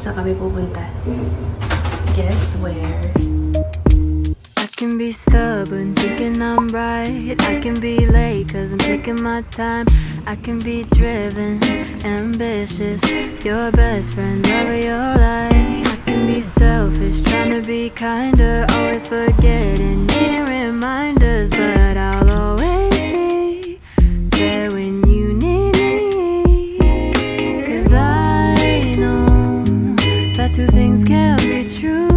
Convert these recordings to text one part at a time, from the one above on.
saan kami pupunta. Guess where? I can be stubborn, thinking I'm right. I can be late, cause I'm taking my time. I can be driven, ambitious, your best friend, love of your life. I can be selfish, trying to be kinder, always forgetting, needing reminders. But I'll always be there when you need me. Cause I know that two things can't be true.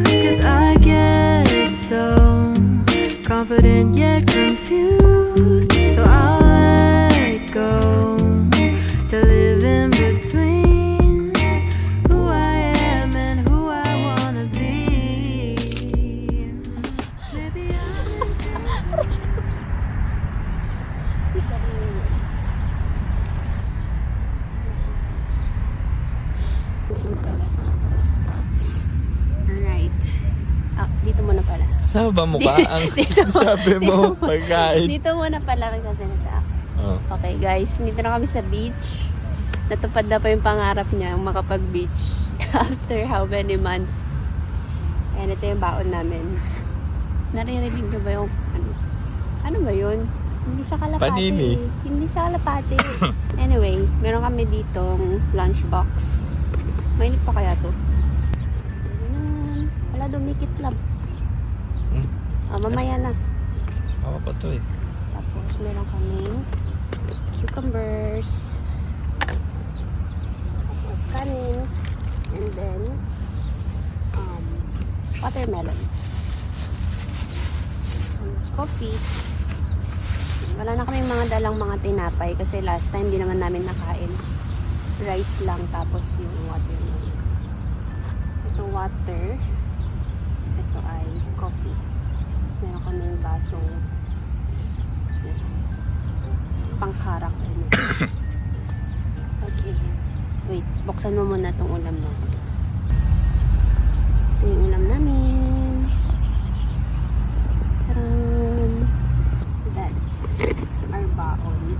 Cause I get so confident yet confused. So I'll let go to live in between who I am and who I wanna be. Maybe Alright. Dito muna pala. Saan ba mukha ang sabi mo pagkain? Dito muna pala magsasalita ako. Oh. Okay guys, dito na kami sa beach. Natupad na pa yung pangarap niya, makapag-beach. After how many months. Ayan, ito yung baon namin. Naririnig nyo ba yung, ano ba yun? Hindi siya kalapati. Panini. Hindi siya kalapati. Anyway, meron kami ditong lunchbox. Mainit pa kaya to? Wala, dumikit lang. Mamaya na. Ako pa to eh. Tapos meron kaming cucumbers. Tapos kanin. And then watermelon. Coffee. Wala na kaming mga dalang mga tinapay kasi last time di naman namin nakain. Rice lang tapos yung watermelon. Ito water. Ito ay coffee. Tapos meron kaming basong pangkarak. Okay. Wait, buksan mo muna itong ulam mo. Ito yung ulam namin. Charan! That's our baon.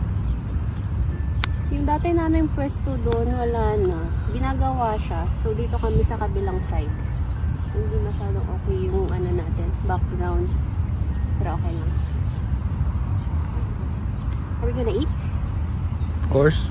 Yung dati namin pwesto doon, wala na. Ginagawa siya. So, dito kami sa kabilang side. Hindi masyadong okay yung ano natin, background. Pero okay lang. Are we gonna eat? Of course.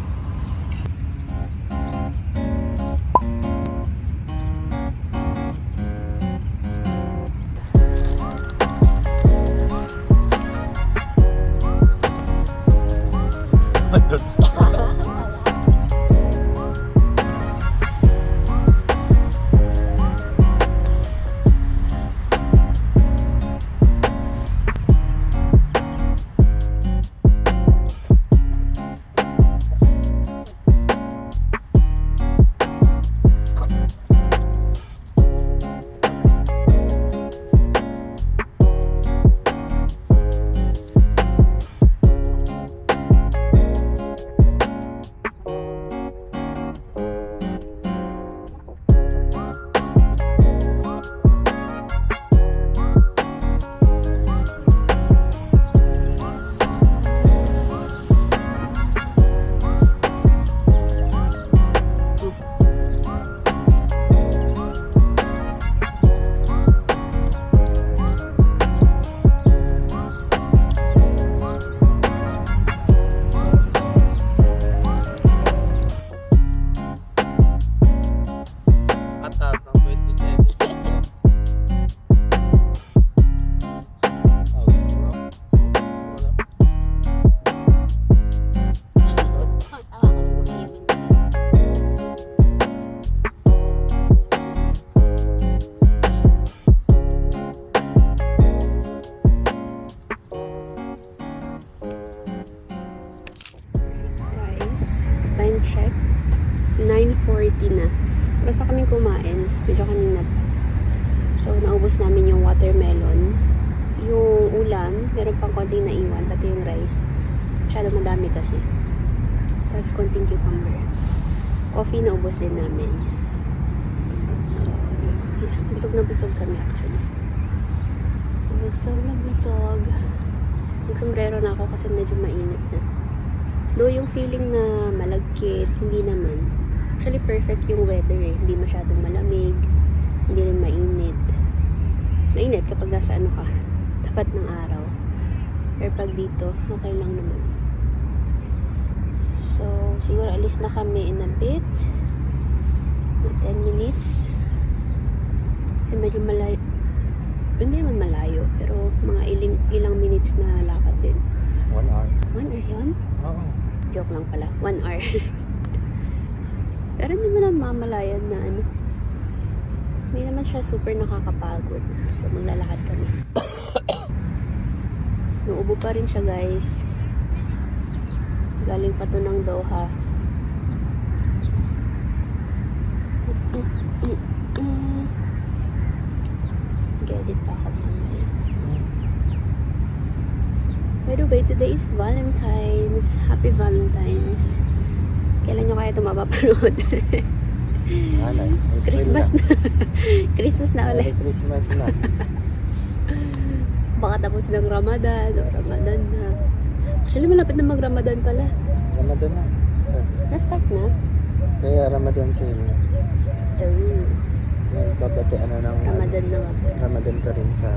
Time check, 9:40 na. Basta kaming kumain, medyo kanina pa. So, naubos namin yung watermelon. Yung ulam, meron pang konting naiwan, pati yung rice. Masyado madami kasi. Tapos konting cucumber. Coffee naubos din namin. So, yeah, busog na busog kami actually. Busog na busog. Nagsombrero na ako kasi medyo mainit na. Though yung feeling na malagkit, hindi naman. Actually, perfect yung weather eh. Hindi masyadong malamig, hindi rin mainit. Mainit kapag nasa ano ka, tapat ng araw. Pero pag dito, okay lang naman. So, siguro alis na kami in a bit. 10 minutes. Kasi medyo malayo. Hindi naman malayo, pero mga ilang minutes na lakad din. 1 hour. 1 hour yun? Oo. Joke lang pala. 1 hour. Pero hindi mo na mamalayan na ano. Hindi naman siya super nakakapagod. So, maglalakad kami. Nauubo pa rin siya, guys. Galing pa to ng Doha. Get-it pa ako mamaya. By the way, today is Valentine's. Happy Valentine's. Kailan nyo kaya ito mapapanood? Christmas na. Christmas na ulit. Merry Christmas na. Baka tapos ng Ramadan o Ramadan na. Actually, malapit na mag-Ramadan pala. Ramadan na. Start. Na-start na? Kaya Ramadan sale na. Oh, Nagbabati ano ng Ramadan na nga. Ramadan ka rin sa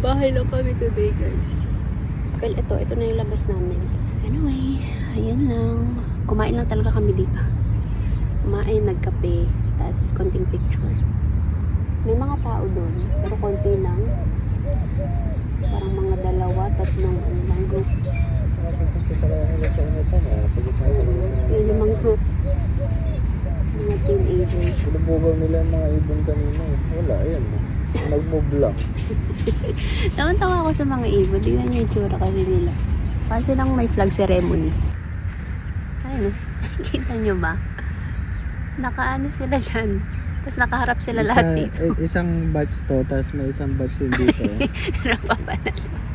Bahay lang kami today, guys. Well, ito na yung labas namin. So anyway, ayan lang. Kumain lang talaga kami dito. Kumain, nagkape, tas konting picture. May mga tao doon, pero konti lang. Parang mga 2, 3 lang groups. kasi talaga nila sa initan eh. Sige tayo. Yun yung mga teenagers. Sinubugaw nila yung mga ibon kanina eh. Wala, ayan eh. Nag-move lang. Tawan-tawa ako sa mga ibon. Tingnan niyo yung tsura kasi nila. Parang silang may flag ceremony. Ano? Kita niyo ba? Nakaano sila dyan. Tapos nakaharap sila lahat dito. Isang batch to, tapos may isang batch din dito. Pero pa pala.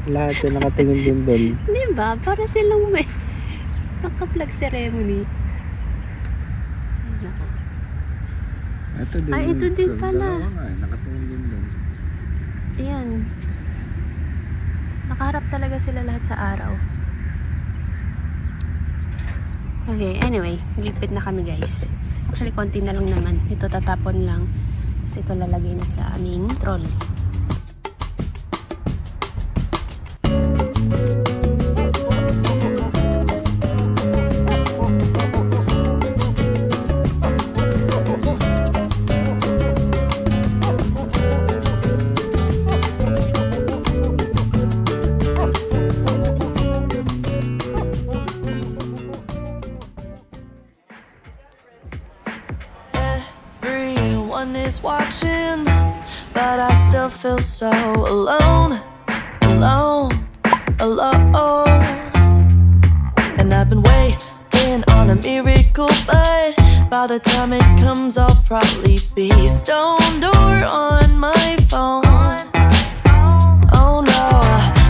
Lahat yung nakatingin din doon. Di ba? Para silang may naka-flag ceremony. Ay, nako. Ito din. Ay, ito din pala. Dalawa nga eh, nakatingin din doon. Ayan. Nakaharap talaga sila lahat sa araw. Okay, anyway. Ligpit na kami, guys. Actually, konti na lang naman. Ito tatapon lang. Kasi ito lalagay na sa aming trolley. Everyone is watching, but I still feel so alone, alone, alone. And I've been waiting on a miracle, but by the time it comes, I'll probably be stoned or on my phone. Oh no,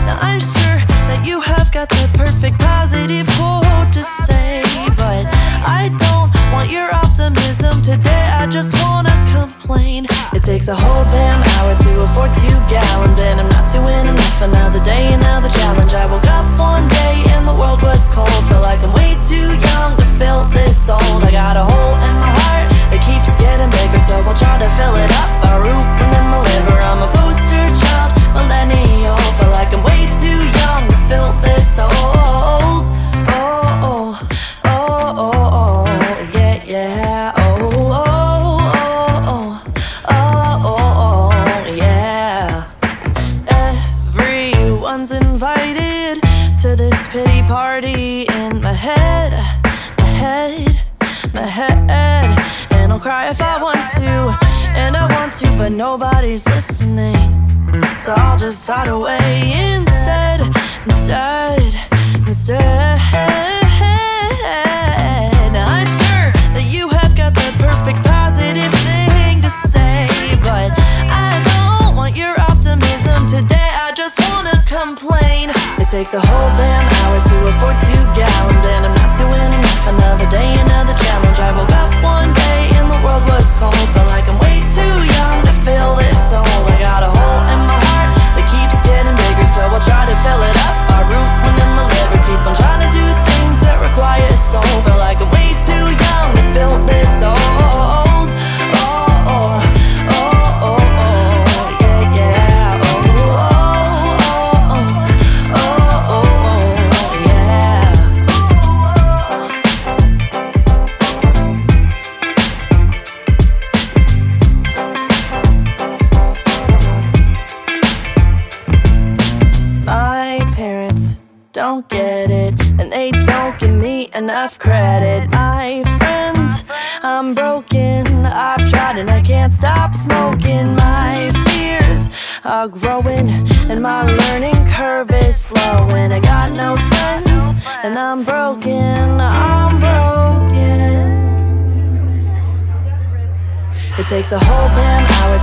now I'm sure that you have got the perfect positive quote to say, but I don't want your optimism today. I just wanna complain. It takes a whole damn hour to afford 2 gallons, and I'm not doing enough. Another day, another challenge. I woke up one day and the world was cold. Feel like I'm way too young to feel this old. I got a hole in my heart that keeps getting bigger, so I'll try to fill it up by rooting in my liver. I'm a poster child, millennial. Feel like I'm way too young to feel this old. Oh, oh, oh, oh, oh, yeah, yeah. Oh, oh, oh, oh, oh, oh, yeah. Everyone's invited to this pity party in my head, my head, my head. And I'll cry if I want to, and I want to, but nobody's listening. So I'll just hide away instead. Now I'm sure that you have got the perfect positive thing to say, but I don't want your optimism today. I just wanna complain. It takes a whole damn hour to afford 2 gallons, and I'm not doing enough. Another day, another challenge. I woke up one day and the world was cold. Felt like I'm way too young to feel this old. I got a hole in my heart that keeps getting bigger, so I'll try to fill it up by rooting in my liver. Keep on trying to do things that require soul. Feel like I'm way too young don't get it, and they don't give me enough credit. My friends, I'm broken, I've tried and I can't stop smoking. My fears are growing and my learning curve is slowing. I got no friends and I'm broken, I'm broken. It takes a whole damn hour